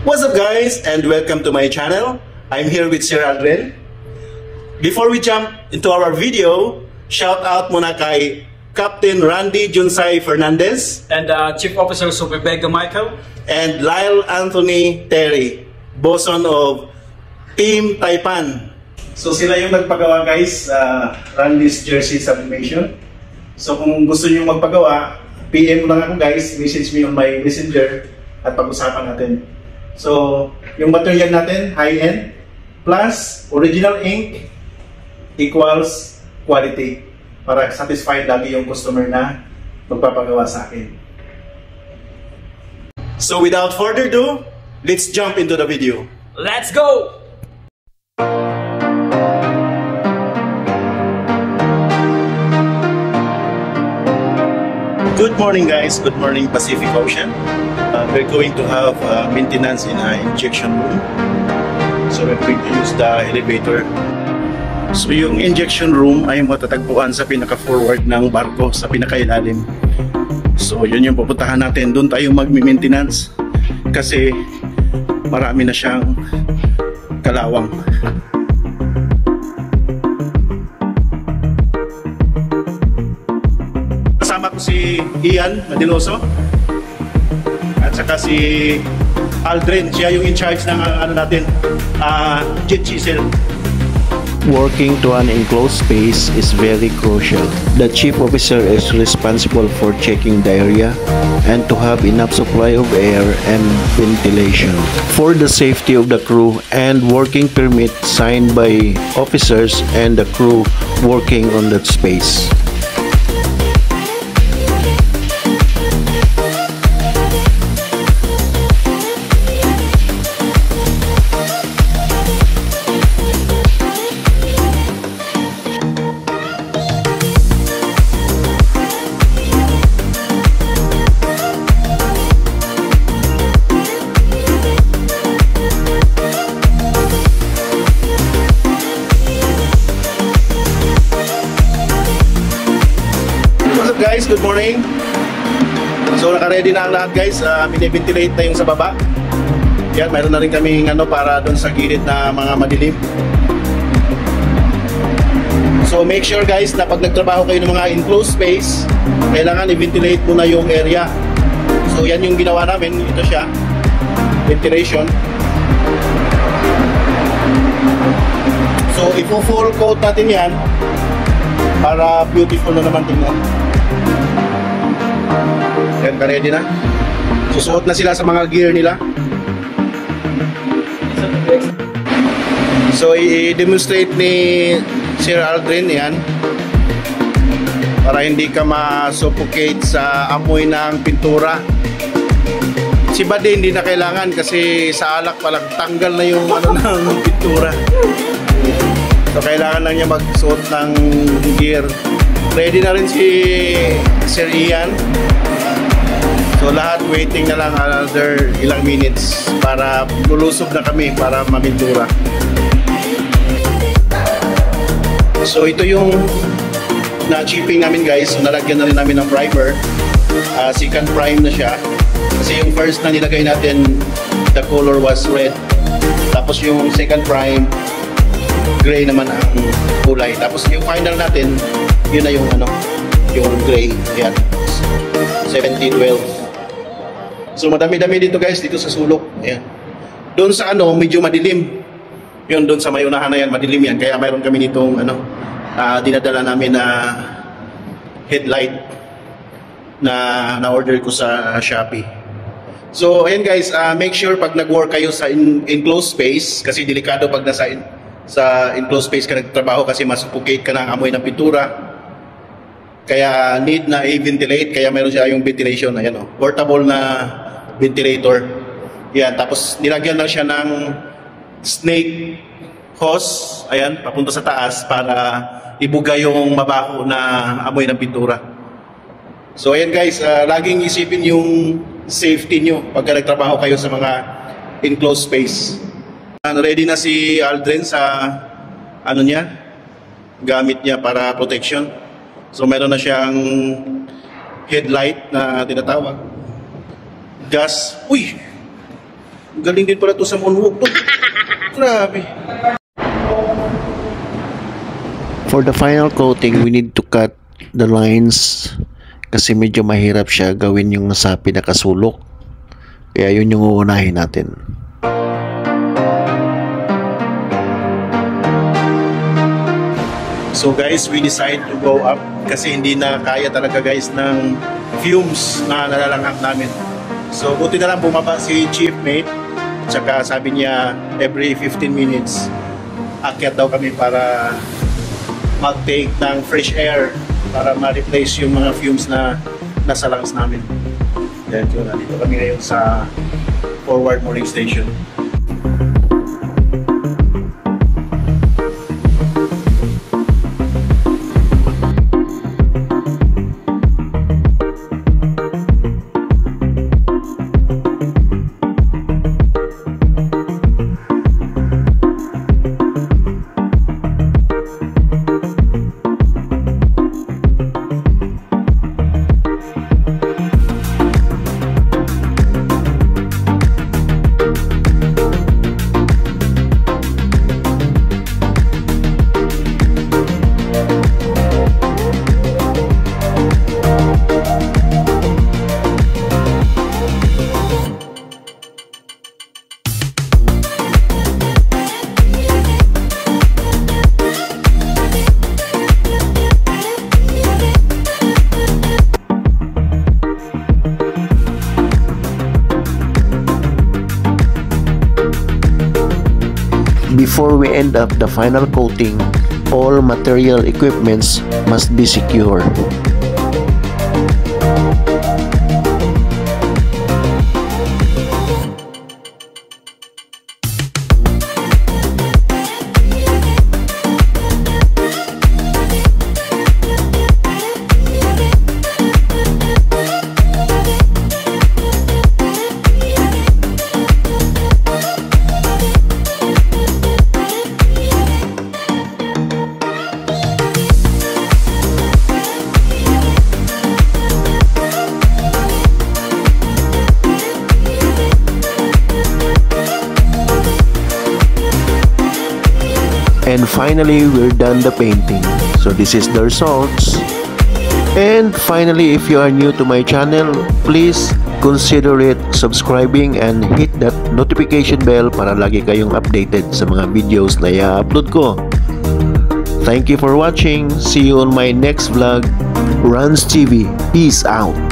What's up guys, and welcome to my channel. I'm here with Sir Aldrin. Before we jump into our video, shout out muna kay Captain Randy Junsay Fernandez and Chief Officer Superbega Michael and Lyle Anthony Terry, boson of Team Taipan. So sila yung nagpagawa guys sa Randy's Jersey Sublimation. So kung gusto niyo magpagawa, PM mo lang ako guys, message me on my messenger at pag-usapan natin. So, yung material natin, high-end, plus original ink equals quality para satisfied lagi yung customer na magpapagawa sa akin. So, without further ado, let's jump into the video. Let's go! Good morning guys, good morning Pacific Ocean. We're going to have maintenance in our injection room. So we're going to use the elevator. So yung injection room ay matatagpuan sa pinaka-forward ng barko, sa pinaka-ilalim. So yun yung pupuntahan natin, doon tayo mag-maintenance kasi marami na siyang kalawang. Kasama ko si Ian Madiloso at saka si Aldrin, siya yung in charge ng ano natin, jet chisel. Working to an enclosed space is very crucial. The chief officer is responsible for checking the area and to have enough supply of air and ventilation for the safety of the crew, and working permit signed by officers and the crew working on that space. Guys, good morning. So naka-ready na ang lahat guys. Mini-ventilate na yung sa baba. Yan, mayroon na rin kaming ano para doon sa gilid na mga madilim. So make sure guys na pag nagtrabaho kayo ng mga enclosed space, kailangan i-ventilate muna yung area. So yan yung ginawa namin. Ito siya, ventilation. So i-full coat natin yan para beautiful na naman tingnan. Yan, ready na. Susuot na sila sa mga gear nila. So i-demonstrate ni Sir Aldrin yan para hindi ka ma-suffocate sa amoy ng pintura. Si Buddy hindi na kailangan kasi sa alak palang tanggal na yung ano ng pintura. So kailangan lang niya magsuot ng gear. Ready na rin si Sir Ian. So lahat waiting na lang another ilang minutes para lulusob na kami para mamindura. So ito yung na-chipping namin guys. So nalagyan na rin namin ng primer. Second prime na siya. Kasi yung first na nilagay natin, the color was red. Tapos yung second prime, gray naman ang kulay. Tapos yung final natin, yun na yung ano, yung gray. Yan. 1712. So madami-dami dito guys, dito sa sulok. Ayan. Doon sa ano, medyo madilim. Yun, doon sa may unahan na yan, madilim yan. Kaya mayroon kami nitong ano, dinadala namin na headlight na na-order ko sa Shopee. So ayan guys, make sure pag nag-work kayo sa enclosed space, kasi delikado pag nasa sa enclosed space ka nagtrabaho kasi masuffocate ka ng amoy ng pintura. Kaya need na i-ventilate, kaya meron siya yung ventilation, ayan o, portable na ventilator. Yan, tapos nilagyan lang siya ng snake hose, ayan, papunta sa taas para ibuga yung mabaho na amoy ng pintura. So ayan guys, laging isipin yung safety nyo pagka nagtrabaho kayo sa mga enclosed space. Ready na si Aldrin sa ano niya, gamit niya para protection. So meron na siyang headlight na tinatawag. Gas. Uy! Galing din pala to sa moonwalk to. Grabe. For the final coating, we need to cut the lines kasi medyo mahirap siya gawin yung nasa pinakasulok. Kaya yun yung uunahin natin. So guys, we decide to go up kasi hindi na kaya talaga guys ng fumes na nalalanghap namin. So buti na lang bumaba si Chief Mate. Tsaka sabi niya every 15 minutes akyat daw kami para mag-take ng fresh air para ma-replace yung mga fumes na nasa lungs namin. Then yun, nandito kami ngayon sa Forward Mooring Station. Before we end up the final coating, all material equipments must be secure. And finally, we're done the painting. So this is the results. And finally, if you are new to my channel, please consider it subscribing and hit that notification bell para lagi kayong updated sa mga videos na i-upload ko. Thank you for watching. See you on my next vlog. Runs TV. Peace out.